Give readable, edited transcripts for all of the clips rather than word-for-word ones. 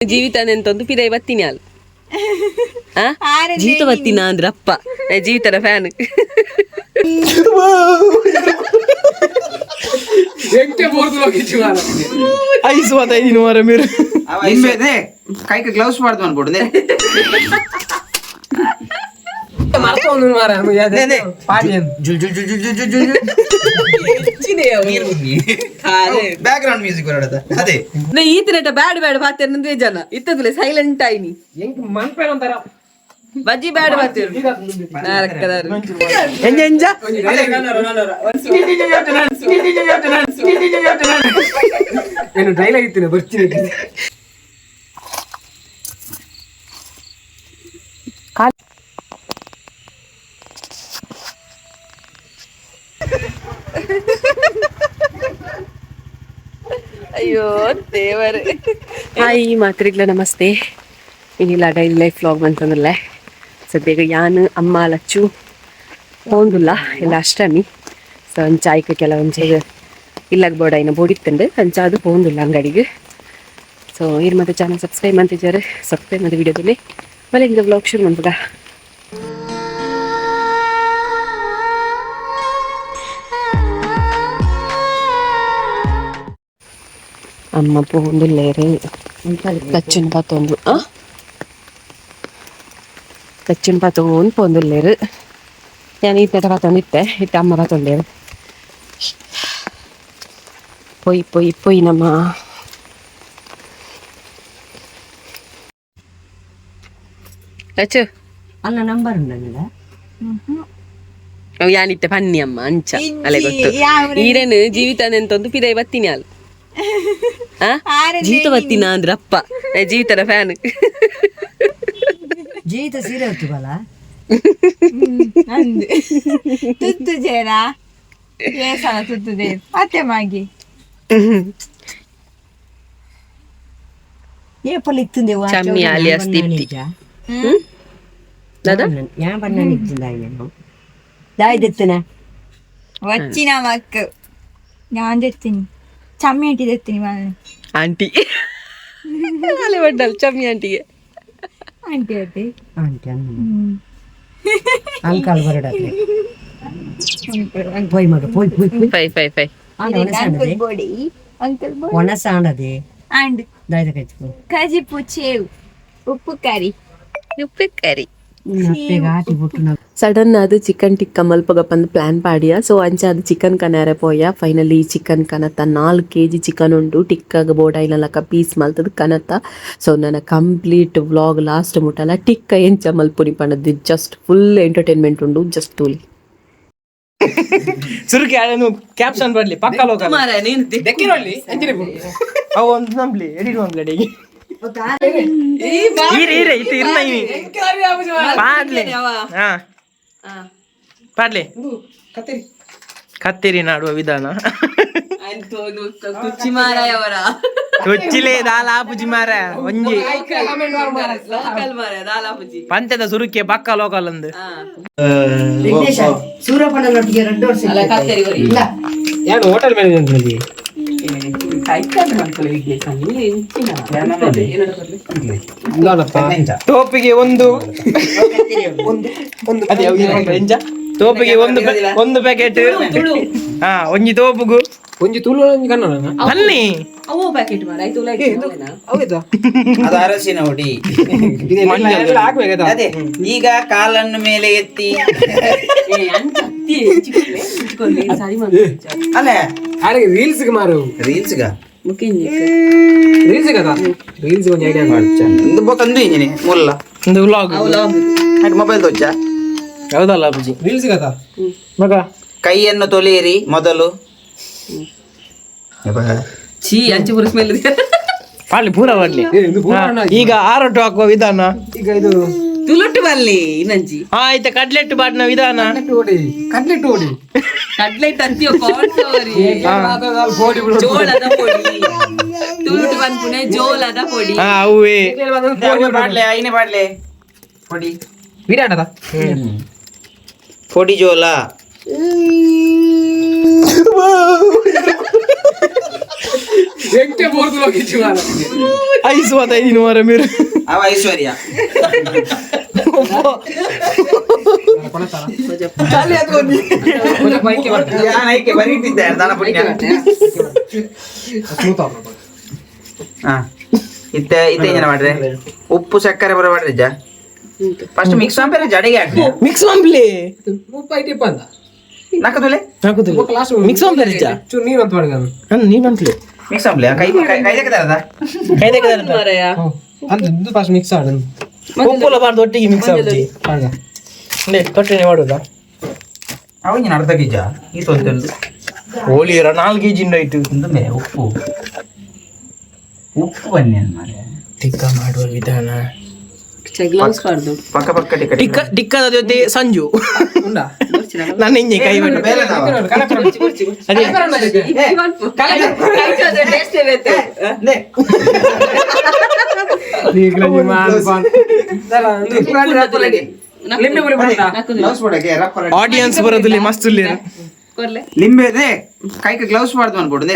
ಜೀವಿತ ಎಂತಂದು ಪಿರೈ ಬತ್ತೀನಿ ಅಲ್ಲ ಜೀವಿತ ಬತ್ತೀನ ಅಂದ್ರೆ ಅಪ್ಪ ಜೀವಿತನ ಫ್ಯಾನ್ ಐಸ್ ಮಾತಾಯಿದ್ದೀನಿ ಮಾರ మీరు ಕೈಗೆ ಗ್ಲೌಸ್ ಮಾಡ್ದು ಅನ್ಕೊಡು ಮರ್ತೊಂದು ಮಾರ ಪಾಡಿ ಜುಲ್ ಜುಲ್ ಜುಲ್ ಜುಲ್ ಜುಲ್ ಜುಲ್ ಬ್ಯಾಕ್ ಗ್ರೌಂಡ್ ಮ್ಯೂಸಿಕ್ ಬರೋದ ಅದೇ ಈ ತಿನ್ನಟ ಬ್ಯಾಡ್ ಬ್ಯಾಡ್ ಬಾತೇನಂದ್ರೆ ಜನ ಇತ್ತದಲೆ ಸೈಲೆಂಟ್ ಆಯ್ನಿ ಮನ್ಪೇನ ಅಂತಾರ ಬಜ್ಜಿ ಬ್ಯಾಡ್ ಬಾತೇರು ಎಂಜ ಎಂಜ ಏನು ಡೈಲಾಗ್ ಇತ್ತಿನ ಬರ್ತೀನಿ ಅಯ್ಯೋ ದೇವರೇ ಹಾಯ್ ಮಾತ್ರಿಗ್ಲ ನಮಸ್ತೆ ಇನ್ನಿಲ್ಲ ಡೈಲಿ ಲೈಫ್ ವ್ಲಾಗ್ ಅಂತಂದ್ರಲ್ಲ ಸದ್ಯಗ ಯಾನು ಅಮ್ಮ ಲಚ್ಚು ಹೋಂದುಲ್ಲ ಎಲ್ಲ ಅಷ್ಟಮಿ ಸೊ ಅಂಚಾಯ್ಕ ಕೆಲವೊಂದು ಇಲ್ಲಾಗ ಬೋರ್ಡ್ ಐನ ಬೋಡಿತ್ತಂಡು ಅಂಚಾದು ಹೋಂದುಲ್ಲ ಅಂಗಡಿಗೆ ಸೊ ಇರ್ ಮತ್ತೆ ಚಾನಲ್ ಸಬ್ಸ್ಕ್ರೈಬ್ ಮಾಡ್ತಿದ್ದಾರೆ ಸಬ್ಸ್ಕ್ರೈಬ್ ಮಾಡಿದ ವಿಡಿಯೋದಲ್ಲಿ ಆಮೇಲೆ ಹಿಂಗೆ ವ್ಲಾಗ್ ಶುರು ಮಾಡ್ಬೋದಾ ಅಮ್ಮ ಪೋಂದುಲ್ಲೇರು ಕಚ್ಚಿನ ಪಾತೊಂದು ಕಚ್ಚಿನ ಪಾತೊಂದು ಪೋಂದುಲ್ಲೇರು ನಾನು ಈತ ಪಾತೊಂದಿತ್ತೆ ಇಟ್ಟು ಅಮ್ಮ ಪಾತೊಂಡೇರು ಪೊಯ್ ಪೊಯ್ ಪೊಯ್ ನಮ್ಮ ಕಚ್ಚು ಅಲ್ಲ ನಂಬರ್ ಉಂಟಲ್ಲ ಯಾನಿತ್ತೆ ಪನ್ನಿ ಅಮ್ಮ ಅಂಚ ಅಲೆ ಗೊತ್ತು ಈರೇನು ಜೀವಿತ ಎಂತಂದು ಪಿರೈ ಬತ್ತೀನಿ ಅಲ್ಲ ಜೀವಿತ ಬತ್ತೀನ ಅಂದ್ರೆ ಅಪ್ಪ ಜೀವಿತನ ಫ್ಯಾನ್ ಜೀವಿತ ಸೀರೆ ಹೊತ್ತಿವಲ್ಲ ತುತ್ತು ಜೇನ ಏಸಲ ತುತ್ತು ಜೇ ಮತ್ತೆ ಮಾಗಿ ఏ పొలిక్తుంది చమ్మి alias దీప్తి దాదా యా బన్నా నిక్తుంది ఆయన దాయి దెత్తన వచ్చిన మక్కు ഞാൻ తెత్తిని చమ్మి ఆంటీ తెత్తిని వాళ్ళని ఆంటీ అలే పడ్డాలి చమ్మి ఆంటీಗೆ ఆంటీ అంటే ఆంటీ అంకల్ బరడట్లే పోయి మగ పోయి పోయి పోయి ఫై ఫై ఫై అంకుల్ బోడి అంకుల్ బోడి వనసాండది అండ్ దాయి దెచ్చుకో కజిపు చేవు ఉప్పు కర్రీ ಸಡನ್ ಅದು ಚಿಕನ್ ಟಿಕ್ಕ ಮಲ್ಪಗಪ್ಪಂದು ಪ್ಲಾನ್ ಪಾಡಿಯ ಸೊ ಅಂಚ ಅದು ಚಿಕನ್ ಕನಾರೆ ಪೋಯ ಫೈನಲಿ ಚಿಕನ್ ಕನತ್ತ 4 kg ಚಿಕನ್ ಉಂಟು ಟಿಕ್ಕಾಗ ಬೋಡೈನಲಕ ಪೀಸ್ ಮಲ್ತದ ಕನತ್ತ ಸೊ ನನ್ನ ಕಂಪ್ಲೀಟ್ ವ್ಲಾಗ್ ಲಾಸ್ಟ್ ಮುಟ್ಟಲ್ಲ ಟಿಕ್ಕ ಎಂಚ ಮಲ್ಪುನಿ ಪಣದ್ದು ಜಸ್ಟ್ ಫುಲ್ ಎಂಟರ್ಟೈನ್ಮೆಂಟ್ ಉಂಡು ಜಸ್ಟ್ ತೂಲಿ ಸುರುಕಿ ಅದನ್ನು ಕ್ಯಾಪ್ಷನ್ ಬರ್ಲಿ ಪಕ್ಕ ಲೋಕ ದೆಕ್ಕಿರೊಳ್ಳಿ ಎಂಜಿನಿ ಅವು ಒಂದು ನಂಬ್ಲಿ ಎಡಿಟ್ ಮಾಡ್ಲಿ ಪಾಡ್ಲಿ ಕತ್ತೇರಿ ನಾಡುವ ವಿಧಾನ ಕೊಚ್ಚಿಲೆ ದಾಲಾಪುಜಿ ಮಾರ ಒಂಜಿ ಪಂಚದ ಸುರುಕೆ ಪಕ್ಕ ಲೋಕಲ್ ಅಂದು ಸೂರಪ್ಪನೊಟ್ಟಿಗೆ 2 ವರ್ಷ ಯಾರು ಹೋಟೆಲ್ ಮ್ಯಾನೇಜ್ ಟೋಪಿಗೆ ಒಂದು ತೋಪಿಗೆ ಒಂದು ಪ್ಯಾಕೆಟ್ ಹಾ ಒಂಜಿ ತೋಪುಗು ಒಂಜಿ ತುಳು ಕನ್ನಡ ಬನ್ನಿ ಅವು ಪ್ಯಾಕೆಟ್ ಮಾರ ಆಯ್ತು ಅದು ಅರಸಿನ ಹುಡಿ ಅದೇ ಈಗ ಕಾಲನ್ನು ಮೇಲೆ ಎತ್ತಿ ಅಲ್ಲ ರೀಲ್ಸ್ ಮಾರು ರೀಲ್ಸ್ ರೀಲ್ಸ್ ಕದ ರೀಲ್ಸ್ ಒಂದು ಐಡಿಯಾ ಒಂದು ಬೊಕಂದು ಇಂಜಿನಿ ಮುಲ್ಲ ಒಂದು ವ್ಲಾಗ್ ಮೊಬೈಲ್ ತೋಚ ಹೌದಲ್ಲ ಅಪ್ಪಾಜಿ ರೀಲ್ಸ್ ಕದ ಮಗ ಕೈಯನ್ನು ತೊಳೆಯಿರಿ ಮೊದಲು ಚೀ ಅಂಚೆ ಪುರ ಸ್ಮೆಲ್ ಪಾಡ್ಲಿ ಪೂರ ಮಾಡ್ಲಿ ಈಗ ಆರೋಟು ಹಾಕುವ ವಿಧಾನ ಈಗ ಇದು ತುಳುಟ್ಟು ಬರ್ಲಿ ಇನ್ನಂಚಿ ಆಯ್ತು ಕಡ್ಲೆಟ್ ಬಾಟ್ನ ವಿಧಾನ ಕಡ್ಲೆಟ್ ಅಂತೀಯೋ ಜೋಳದ ಪೊಡಿ ತುಳುಟ್ಟು ಬಂದ್ಪುನೆ ಜೋಳದ ಪೊಡಿ ಅವೇ ಬಾಡ್ಲೆ ಐನೇ ಬಾಡ್ಲೆ ಪೊಡಿ ವಿಧಾನದ ಪೊಡಿ ಜೋಳ ಎಂಟೆ ಬೋರ್ದು ಕಿಚ್ಚು ಮಾರ ಐಸು ಮಾತಾಯಿದ್ದೀನಿ ಮಾರ మీరు ಅವ ಐಶ್ವರ್ಯ ಯಾನೈಕೆ ಬರೀತಿದ್ದಾರೆ ದನ ಪುಣ್ಯ ಹಾ ಇತ್ತೆ ಜನ ಮಾಡ್ರೆ ಉಪ್ಪು ಸಕ್ಕರೆ ಬರ ಮಾಡ್ರಿ ಜಾ ಫಸ್ಟ್ ಮಿಕ್ಸ್ ಮಾಡ್ಬೇರೆ ಜಡೆಗೆ ಹಾಕಿ ಮಿಕ್ಸ್ ಮಾಡ್ಲಿ ಉಪ್ಪ ಐಟಿ ಬಂದ ನಾಕದಲೆ ಕ್ಲಾಸ್ ಮಿಕ್ಸ್ ಮಾಡ್ಲಿ ಜಾ ಚೂರು ನೀರು ಅಂತ ಮಾಡಿದ ನೀನ್ ಅಂತ್ಲಿ ಮಿಕ್ಸ್ ಮಾಡ್ಲಿ ಕೈ ತೆಗೆದಾರದ ಮಾರಾಯ ಅದು ಫಸ್ಟ್ ಮಿಕ್ಸ್ ಆಡ ಉಪ್ಪುಲ ಬಾರ್ದು ಒಟ್ಟಿಗೆ ಮಿಕ್ಸ್ ಆಗಿ ತೊಟ್ಟೆನೆ ಮಾಡುದಾ ಅವನಿಗೆ ಅರ್ಧ ಕೆಜ ಈ ತೊಂದು ಹೋಳಿಯರ 4 kg ಆಯ್ತು ಮೇಲೆ ಉಪ್ಪು ಉಪ್ಪು ಬನ್ನಿ ಮಾರೆ ಟಿಕ್ಕ ಮಾಡುವ ವಿಧಾನ ಪಕ್ಕ ಪಕ್ಕ ಟಿಕ್ಕದ ಜೊತೆ ಸಂಜು ಉಂಡಾ ನನ್ನ ಹಿಂಗೆ ಕೈ ಬಿಟ್ಟು ಆಡಿಯನ್ಸ್ ಬರೋದಿಲ್ಲ ಮಸ್ತ್ ಲಿಂಬೆ ಕೈಗೆ ಗ್ಲೌಸ್ ಮಾಡ್ದು ಅನ್ಬಿಡು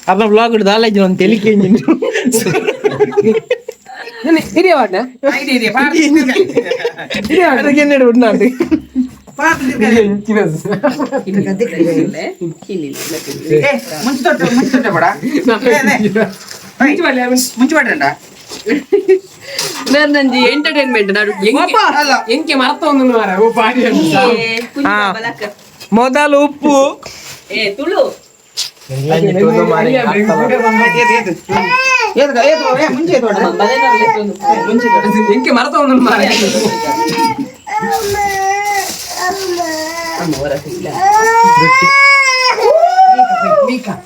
ಅಪ್ಪ ಬ್ಲಾಗ್ ಇಡ್ದು ಆಲೈಜು ಒಂದು ತೆಲಿಕೆ ಹಿರಿಯ ವಾಟ ಮುಂಚೆ ಬೇಡ ಮುಂಚೆ ಬೇಡ ನಂಜಿ ಎಂಟರ್ಟೈನ್ಮೆಂಟ್ ನಾಡು ಎಂಕೆ ಮರ್ತ ಒಂದು ಮಾರ ಓ ಪಾಡಿ ಮೊದಲು ಉಪ್ಪು ತುಳು ಎಂಕೆ ಮರ್ತ ಒಂದು ಮಾರ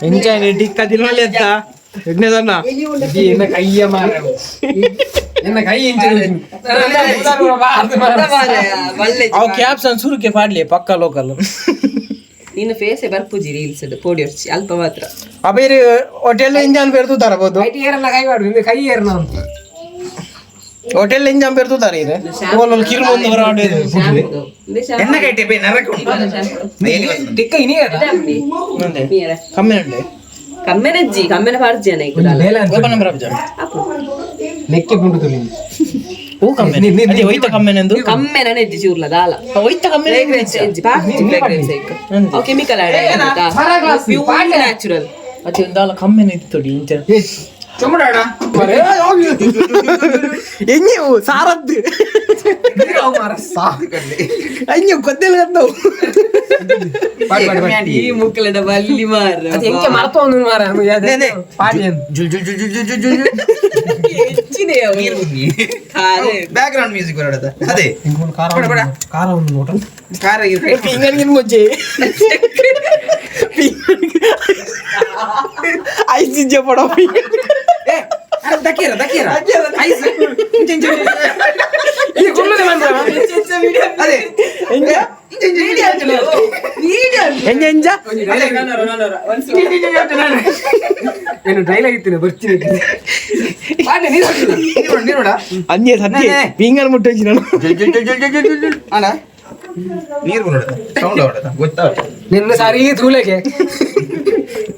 ಎಂಜಾಯ್ ಟಿಕ್ಕ ತಿನ್ನಲಿ ಅಂತ ಎಣ್ಣೆದನ್ನ ಎನ್ನ ಕೈಯ ಮಾರ ಎನ್ನ ಕೈ ಅವು ಕ್ಯಾಪ್ಸನ್ ಸುರುಕೆ ಪಾಡ್ಲಿ ಪಕ್ಕ ಲೋಕಲ್ ನಿನ್ನ ಫೇಸೆ ಬರ್ಪುಜಿ ರೀಲ್ಸ್ ಪೋಡಿ ಹೊಡ್ಸಿ ಅಲ್ಪ ಮಾತ್ರ ಅಬೇರಿ ಹೋಟೆಲ್ ಇಂಜಾನ್ ಬೇರ್ತು ತರಬಹುದು ಐಟಿ ಏರಲ್ಲ ಕೈ ಮಾಡು ಕೈ ಏರ್ ನಾವು ಹೋಟೆಲ್ ಇಂಜಾನ್ ಬೇರ್ತು ತರ ಇದೆ ಓಲೋಲ್ ಕಿರು ಒಂದು ಹೊರಡೇದು ಎನ್ನ ಕೈಟೆ ಬೇ ನರಕ ಉಂಟು ಟಿಕ್ಕ ಇನಿ ಕಮ್ಮಿ ಉಂಟೆ ಕಮ್ಮೆನಜ್ಜಿ ಕಮ್ಮೆನ ಪಾರ್ಜಿಯನ ಓಪನ್ ನಂಬರ್ ಅಬ್ಜಾ ಲೆಕ್ಕೆ ಪುಂಡು ತುಳಿ ಓ ಕಮ್ಮಿ ಅದೇ ಹೋಯ್ತ ಕಮ್ಮೆನೆಂದು ಕಮ್ಮೆನ ನೆಜ್ಜಿ ಚೂರ್ಲ ದಾಲ ಹೋಯ್ತ ಕಮ್ಮಿ ಫ್ರೇಗ್ರೆನ್ಸ್ ಎಜ್ಜಿ ಪಾರ್ಜಿ ಫ್ರೇಗ್ರೆನ್ಸ್ ಐಕ ಓ ಕೆಮಿಕಲ್ ಆಡ್ ಆಯ್ತಾ ಪ್ಯೂರ್ ನ್ಯಾಚುರಲ್ ಅದೇ ಒಂದಾಲ ಕಮ್ಮೆನೆ ಇತ್ತು ತೊಡಿ ಇಂಚ ಚುಮ್ಮಡಾಡ ಎಂಜು ಸಾರದ್ದು ಅಯ್ಯೋ ಗೊತ್ತಿಲ್ಲ ನಾವು ಈ ಮುಕ್ಕಲದ ಬಲ್ಲಿ ಮಾರ ಎಂಕೆ ಮರ್ತ ಒಂದು ಮಾರ ಪಾಡಿ ಜುಲ್ ಜುಲ್ ಜುಲ್ ಜುಲ್ ಜುಲ್ ಜುಲ್ ಹೆಚ್ಚಿನೆ ಬ್ಯಾಕ್ ಗ್ರೌಂಡ್ ಮ್ಯೂಸಿಕ್ ಬರೋದ ಅದೇ ಖಾರ ಒಂದು ನೋಟ ಕಾರ ಪಿಂಗನ್ಗಿನ ಮುಂಚೆ ಐಸಿಜ್ಜ ಪಡೋ ದಕ್ಕೀರ ದಕ್ಕೀರ ಅದೇ ಎಂಜ ಏನು ಡೈಲಾಗ್ ಇತ್ತು ಬರ್ತೀನಿ ನೀರೋಡ ಅಂಜೆ ಸದ್ಯ ಪಿಂಗನ್ ಮುಟ್ಟಿ ನಾನು ಅಣ್ಣ ನೀರು ಬರೋದ ಸೌಂಡ್ ಹೊಡೆದ ಗೊತ್ತಾ ನಿನ್ನ ಸಾರಿ ತೂಲೆಗೆ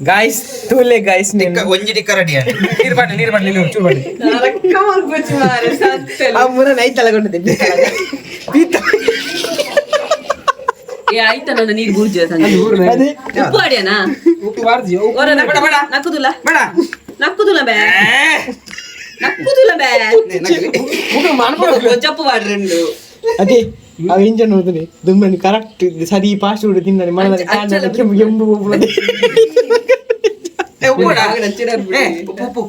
ಗಾಯ್ಸ್ ತೂಲೆ ಗಾಯ್ಸ್ ಒಂಜಿ ಟಿಕ್ಕ ರೆಡಿ ನೀರು ಬಾಟ್ಲಿ ನೀವು ಚೂರು ಬಾಟ್ಲಿ ಅಮ್ಮನ ನೈಟ್ ತಲಗೊಂಡಿದ್ದೆ ಆಯ್ತಾ ನನ್ನ ನೀರು ಬೂರ್ಜಿ ಅದೇ ಉಪ್ಪು ಆಡ್ಯಾನಾ ಉಪ್ಪು ಬಾರ್ಜಿ ನಕ್ಕುದಿಲ್ಲ ಬೇಡ ನಕ್ಕುದಿಲ್ಲ ಬೇ ನಕ್ಕುದಿಲ್ಲ ಬೇ ಜಪ್ಪು ಮಾಡ್ರೆಂಡು ಅದೇ ಅವ ಇಂಜನ್ ಹೋದ್ರೆ ದುಮ್ಮನಿ ಕರೆಕ್ಟ್ ಸರಿ ಪಾಸ್ಟ್ ಹುಡು ತಿಂದಾನೆ ಮನದಲ್ಲಿ ಕಾಂಡ ಕೆಂಪು ಕೆಂಪು ಹೋಗ್ಬಿಡೋದು ಉಪ್ಪು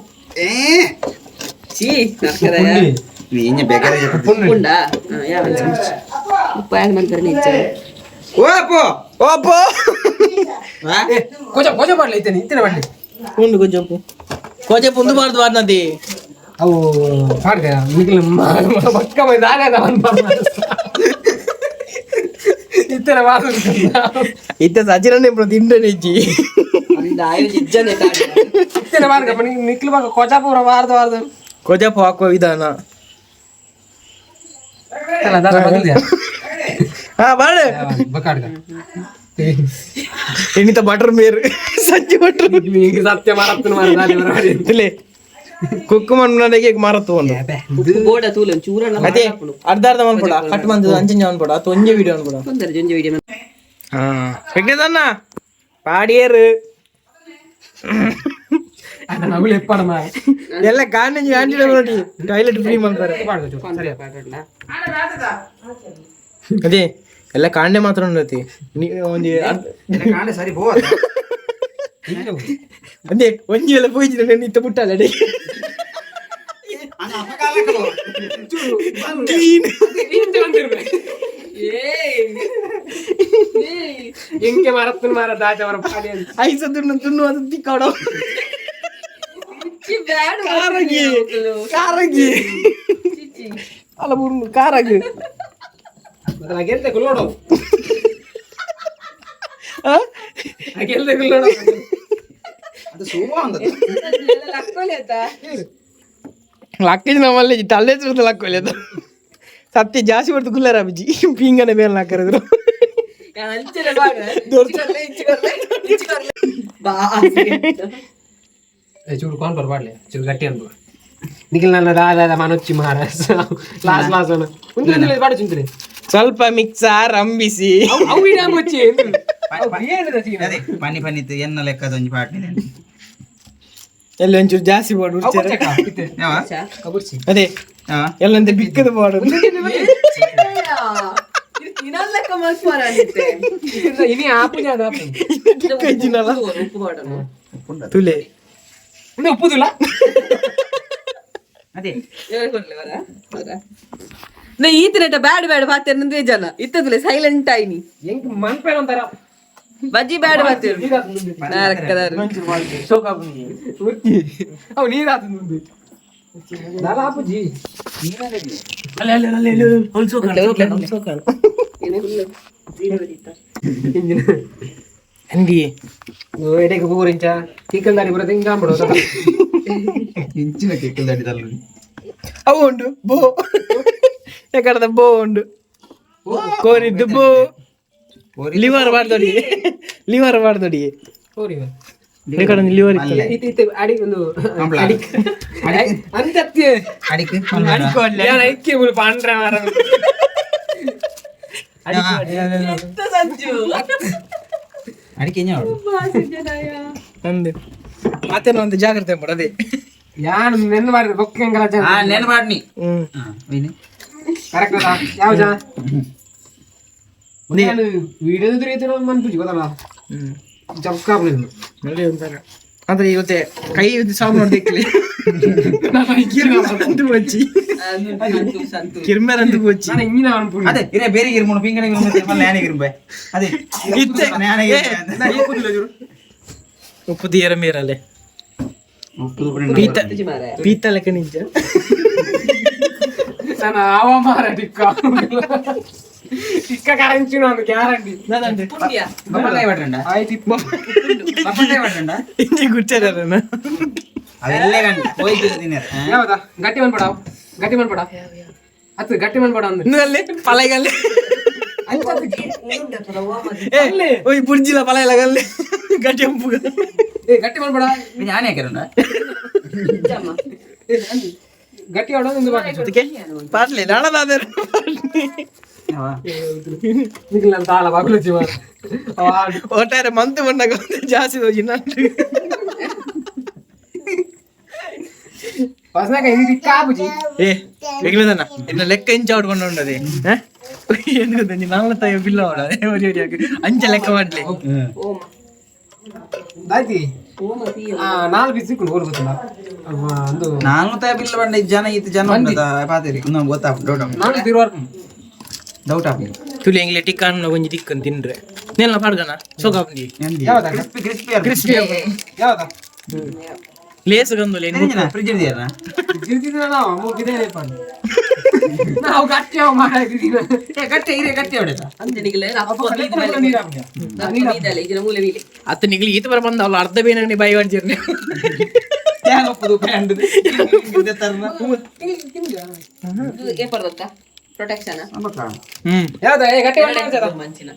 ಚೀ ನಕ್ಕದಯ ನೀನೆ ಬೇಕಾರೆ ಉಂಡ ಯಾವ ಉಪ್ಪು ಆ್ಯಡ್ ಮಾಡ್ತಾರೆ ನಿಜ ಓಪೋ ಓಪೋ ಕೊಜ ಬಾಟ್ಲಿ ಐತೇನೆ ಇತ್ತೇನೆ ಬಾಟ್ಲಿ ಉಂಡು ಕೊಂಚಪ್ಪು ಕೊಂಚಪ್ಪು ಒಂದು ಬಾರ್ದು ಬಾರ್ನದಿ ಅವು ಪಾಡ್ಗ ಮಿಗಿಲ ಪಕ್ಕ ಮೈ ದಾಗ ಇತ್ತೇನೆ ಬಾರ್ದು ಇತ್ತ ಸಚಿರನೇ ತಿಂಡನೆ ಇಜ್ಜಿ ಇಜ್ಜನೆ ಇತ್ತೇನೆ ಬಾರ್ಗ ನಿಕ್ಲು ಬಾಗ ಕೊಜಾಪುರ ಬಾರ್ದು ಕೊಜಾಪ ಹಾಕುವ ವಿಧಾನ. ಹಾ ಬಾಳ ಎಣಿತ ಬಟರ್ ಮೇರ್ ಸಜ್ಜಿ ಬಟರ್ ಸತ್ಯ ಮಾರತ್ತಲೆ ಕುಕ್ಕು ಮಣ್ಣಗೆ ಮಾರತ್ತು ಬೋಡ ತೂಲನ್ ಚೂರಲ್ಲ ಅದೇ ಅರ್ಧ ಅರ್ಧ ಮನ್ಪಡ ಕಟ್ ಮಂದು ಅಂಚಂಜ ಮನ್ಪಡ ಅಥವಾ ಒಂಜೆ ವಿಡಿಯೋ ಅನ್ಪಡ ಜೊಂಜೆ ವಿಡಿಯೋ ಹಾ ಹೆಗ್ನೇದನ್ನ ಪಾಡಿಯರು ಎಲ್ಲ ಕಾಂಡಂಜಿ ಆಂಟಿ ನೋಡಿ ಟಾಯ್ಲೆಟ್ ಫ್ರೀ ಮಾಡ್ತಾರೆ ಅದೇ ಎಲ್ಲ ಕಾಂಡೆ ಮಾತ್ರ ಉಂಡತಿ ಒಂದು ಸರಿ ಪೋ ಅದೇ ಒಂಜಿ ಎಲ್ಲ ಪೋಯ್ತು ನಿಂತ ಬಿಟ್ಟಲ್ಲ ಎಂಕೆ ಮರತ್ತು ಮರ ದಾಚವರ ಪಾಡಿ ಐಸ ತುಣ್ಣು ಅದು ತಿಕ್ಕಾಡ ಕಾರಾಗಿ ಕಾರಾಗಿ ಅಲ್ಲ ಬುರ್ನು ಕಾರಾಗಿ ಗೆಲ್ತೆ ಕುಲ್ಲೋಡು ಗೆಲ್ತೆ ಕುಲ್ಲೋಡು ಅದು ಸೋಮಾ ಅಂತ ಲಕ್ಕೇಜ್ ನಮ್ಮಲ್ಲಿ ತಲೆ ಚೂರ್ದು ಲಕ್ಕೋಲಿ ಸತ್ಯ ಜಾಸ್ತಿ ಬರ್ತು ಕುಲ್ಲರ ಅಜ್ಜಿ ಪಿಂಗನೆ ಬೇರೆ ಹಾಕರಿದ್ರು ಚೂರು ಕಾನ್ ಬರ್ಬಾಡ್ಲೆ ಚೂರು ಗಟ್ಟಿ ಅನ್ಬೋ ನಿಖಿಲ್ ನನ್ನ ದಾದ ಮನೊಚ್ಚಿ ಮಾರ ಲಾಸ್ ಲಾಸ್ ಬಾಡ ಚುಂತೀನಿ ಸ್ವಲ್ಪ ಮಿಕ್ಸರ್ ರಂಬಿಸಿ ಅವು ಮುಚ್ಚಿ ಅದೇ ಪನಿ ಪನಿತ್ತು ಎನ್ನ ಲೆಕ್ಕದ ಒಂಜಿ ಪಾಟ್ನಿ ಎಲ್ಲ ಒಂಚೂರು ಜಾಸ್ತಿ ಬಾಡು ಅದೇ ಎಲ್ಲಂತ ಬಿಕ್ಕದ ಬಾಡು ಇನಿ ಆಪು ಜಾದ ತುಲೆ ಒಪ್ಪುದಿಲ್ಲ ಅದೇ ನಾ ಈತನೆಟ ಬ್ಯಾಡ್ ಬ್ಯಾಡ್ ಬಾತೇರ್ ನಂದೇ ಜನ ಇತ್ತದಲೆ ಸೈಲೆಂಟ್ ಆಯ್ನಿ ಹೆಂಗ್ ಮನ್ಪೇನ ಅಂತಾರ ಬಜ್ಜಿ ಬ್ಯಾಡ್ ಬಾತೇರ್ ಅವ್ ನೀರ್ ಆತ ಮುಂದೆ ದಾಲ ಆಪುಜಿ ಅಂದಿ ಎಡೆಗೆ ಊರಿಂಚ ಚಿಕ್ಕನ್ ದಾಡಿ ಬರೋದು ಹಿಂಗ ಬಿಡೋದು ಇಂಚಿನ ಕೆಕ್ಕಲ್ ದಾಡಿದಲ್ಲ ಅವು ಉಂಡು ಬೋ ಯಾಕಡೆ ಬೋ ಉಂಡು ಕೋರಿದ್ದು ಬೋ ಲಿವರ್ ಮಾಡ್ದೊಡಿ ಲಿವರ್ ಮಾಡ್ದೊಡಿ ಲಿವರ್ ಅಡಿ ಒಂದು ಅಂತತ್ಯ ಅಡಿಕೆ ಐಕ್ಯ ಪಾಂಡ್ರ ಮಾರ ಅಡಿಕೆ ನಂದು ಮತ್ತೆ ಒಂದು ಜಾಗ್ರತೆ ಮಾಡೋದೇ ಯಾನ್ ನೆನ್ ಮಾಡಿದ್ರೆ ಬೊಕ್ಕ ಹೆಂಗಲ್ಲ ನೆನ್ ಮಾಡ್ನಿ ಕರೆಕ್ಟ್ ಯಾವ ಜಾ ನಾನು ವಿಡಿಯೋ ತಿರುಗಿತ ಮನ್ಪುಜಿ ಗೊತ್ತಲ್ಲ ಜಪ್ಕಾಬ್ಲಿಲ್ಲ ನೋಡಿ ಒಂಥರ ಅಂದ್ರೆ ಇವತ್ತೆ ಕೈ ಸಾವು ನೋಡ್ಬೇಕಿಲ್ಲ ಬಚ್ಚಿ ಕಿರ್ಮೆರಂದು ಬಚ್ಚಿ ನಾನು ಹಿಂಗಿನ ಅನ್ಪುಜಿ ಅದೇ ಇರೇ ಬೇರೆ ಇರ್ಮೋಣ ಪಿಂಗನೆ ನ್ಯಾನಿಗಿರ್ಬೆ ಅದೇ ಉಪ್ಪು ತೀರ ಮೇರಲ್ಲೇ ಪೀತ ಲೆಕ್ಕ ನಿಜ ನಾನು ಆವ ಮಾರ ಟಿಕ್ಕ ಟಿಕ್ಕ ಕರಂಚಿನ ಒಂದು ಗ್ಯಾರಂಟಿ ಇಂಜಿ ಗುಚ್ಚಾರನ ಅವೆಲ್ಲೇ ಗಂಟ ಹೋಯ್ತು ಯಾವ್ದಾ ಗಟ್ಟಿ ಮನ್ಪಡ ಗಟ್ಟಿ ಮನ್ಪಡ ಅತ್ತು ಗಟ್ಟಿ ಮನ್ಪಡ ಅಂದ್ರೆ ಇನ್ನಲ್ಲಿ ಪಲೈಗಲ್ಲಿ ಓಯ್ ಬುರ್ಜಿಲ ಪಲೈಲಗಲ್ಲಿ ಗಟ್ಟಿ ಹಂಪುಗ ಏ ಗಟ್ಟಿ ಮನ್ಪಡ ಯಾನೆ ಹಾಕಿರೋಣ ಗಟ್ಟಿ ಹೊಡೋದು ಒಂದು ಬಾಕಿ ಪಾಟ್ಲಿ ನಾಡದಾದ ನಿಖಿಲ್ ಅಂತ ಆಳ ಬಾಗುಲು ಜೀವ ಒಟ್ಟಾರೆ ಮಂತು ಬಂದಾಗ ಜಾಸ್ತಿ ಹೋಗಿ ಹೊಸನಾಗ ಹಿಂಗೆ ಟಿಕ್ಕ ಆಪುಜಿ ಏ ಹೆಗ್ಲದನ ಇನ್ನ ಲೆಕ್ಕ ಇಂಚ ಆಡ್ಕೊಂಡು ಉಂಡದೆ ಏನು ಗೊತ್ತ ನೀ ನಾಲ್ಕು ತಾಯಿ ಬಿಲ್ಲ ಅಂಚ ಲೆಕ್ಕ ಮಾಡ್ಲಿ ದಾಯ್ತಿ ನಾಲ್ಕು ಬಿಸಿ ಸಿಕ್ಕು ಓರ್ ಗೊತ್ತಿಲ್ಲ ಒಂದು ನಾನು ತಾ ಬಿಲ್ಲ ಬಂಡ ಜನ ಇತ್ತು ಜನ ಉಂಟದ ಪಾತಿರಿ ನಾವು ಗೊತ್ತಾಗ ಡೌಟ್ ನಾನು ತಿರುವಾರ್ಕು ಡೌಟ್ ಆಗ್ಲಿ ತುಳಿ ಎಂಗ್ಲೆ ಟಿಕ್ಕನ್ ಒಂಜಿ ತಿಕ್ಕನ್ ತಿನ್ರೆ ನೆಲ್ಲ ಪಾಡ್ಗನ ಸೋಗಾಪುಂಡಿ ಯಾವ್ದಾ ಕ್ರಿಸ್ಪಿ ಕ್ರಿಸ್ಪಿ ಕ್ರಿಸ್ಪಿ ಯಾವ್ದಾ ಲೇಸ್ ಗಂದುಲೆ ಫ್ರಿಜ್ ಇದೆಯಲ್ಲ ಗಿರ್ತಿದ್ರ ನಾವು ಮುಗಿದೇ ನಾವು ಗಟ್ಟಿ ಅವ ಮಾಡಿದೀವಿ ಗಟ್ಟಿ ಇರೇ ಗಟ್ಟಿ ಹೊಡೆದ ಅತ್ತ ನಿಗ್ಲಿ ಈತ ಬರ ಬಂದ ಅವ್ಳು ಅರ್ಧ ಬೇನೆ ಬೈ ಮಾಡ್ಜಿರ್ನೆ ಏಪರ್ದತ್ತ ಪ್ರೊಟೆಕ್ಷನ್ ಯಾವ್ದ ಏ ಗಟ್ಟಿ ಮಾಡ್ತಾರ ಮಂಚಿನ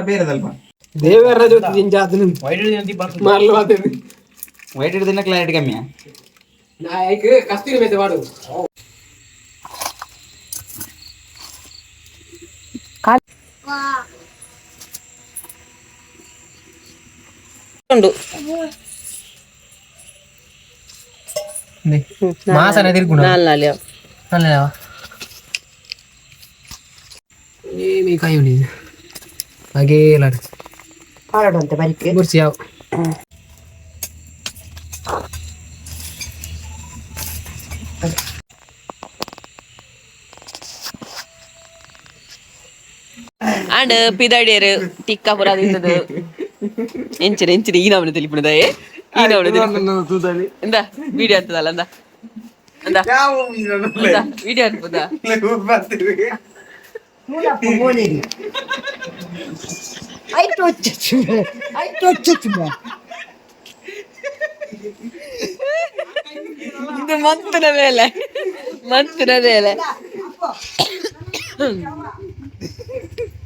ಬೇರೆದಲ್ಪ ದೇವರ ಜೊತೆ ದಿಂಜಾದ ಮಾರ್ಲು ಮಾತೇನೆ ವೈಟ್ ಹಿಡಿದಿನ ಕ್ಲಾರಿಟಿ ಕಮ್ಮಿಯಾ ನಾಯಕ ಕಸ್ತೂರಿ ಮೇತೆ ಮಾಡು ಉಂಡು ಮಾಸನ ತಿರ್ಗುಣ ನಾಲ್ ಅಲ್ಲ ಏಮಿ ಕೈ ಉಂಡಿ ಹಾಗೆ ಲಾಡು ಹಾರಾಡುವಂತೆ ಬರಿಕೆ ಗುರ್ಸಿ ಯಾವ ಅಂಡ್ ಪಿದಾಡಿಯರು ಟಿಕ್ಕ ಪುರ ತಿಂದದು ಎಂಚಿನ ಈ ನವನೆ ತಿಳಿಪುಣದ ಈ ನವನೆ ಎಂದ ವಿಡಿಯೋ ಅಂತದಲ್ಲ ಅಂದ ಅಂದ ವಿಡಿಯೋ ಅನ್ಬೋದ ಇದು ಮಂತನ ಮೇಲೆ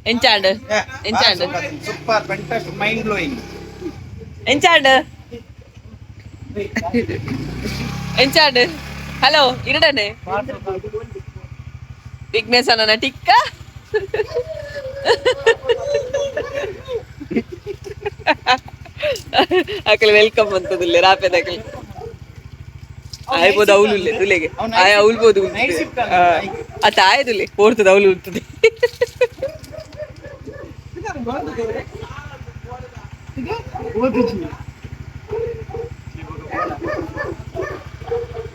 ಎಂಚಾಂಡ್ ಸೂಪರ್ ಫ್ಯಾಂಟಾಸ್ಟಿಕ್ ಮೈಂಡ್ ಬ್ಲೋಯಿಂಗ್ ಎಂಚಾಂಡ್ ಹಲೋ ಇರಡನೆ ವಿಘ್ನೇಶ್ ಅನ್ನ ಟಿಕ್ಕ ಅಕಲ್ ವೆಲ್ಕಮ್ ಅಂತದಿಲ್ಲ ರಾಪೆದಕಲ್ ಆಯ್ಬೋದು ಅವಳು ತುಲೆಗೆ ಆಯ ಅವಲ್ಬೋದು ಅತ್ತ ಆಯ್ದುಲೆ ಓಡ್ತದೆ ಅವಳು ಉಳ್ತದೆ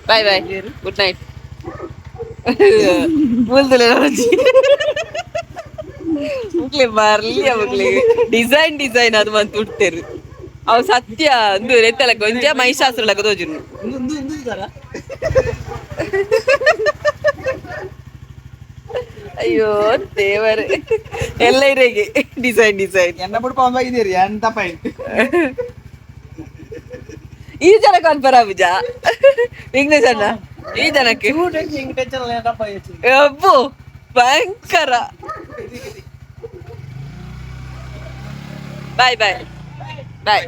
ಬಾಯ್ ಬಾಯ್ ಗುಡ್ ನೈಟ್ ಮುಲ್ದಲೆ ಮುಕ್ಲೆ ಬರ್ಲಿ ಮಕ್ಳಿಗೆ ಡಿಸೈನ್ ಅದು ಬಂತು ಉಡ್ತೇರು ಅವು ಸತ್ಯ ಒಂದು ರೆತ್ತಲ ಕೊಂಚ ಮಹಿಷಾಸುರಳಗ ತೋಜುನು ಅಯ್ಯೋ ದೇವರೇ ಎಲ್ಲ ಇರೆಗೆ ಡಿಸೈನ್ ಎನ್ನ ಬಿಡ್ಕೊಂಡು ಹೋಗಿದ್ದೀರಿ ಎಂತ ಪಾಯಿಂಟ್ ಈ ಜನ ಕಾನ್ಪರ ಅಭಿಜ ವಿಘ್ನೇಶ್ ಅಣ್ಣ ಈ ಜನಕ್ಕೆ ಅಬ್ಬು ಭಯಂಕರ ಬಾಯ್ ಬಾಯ್ ಬಾಯ್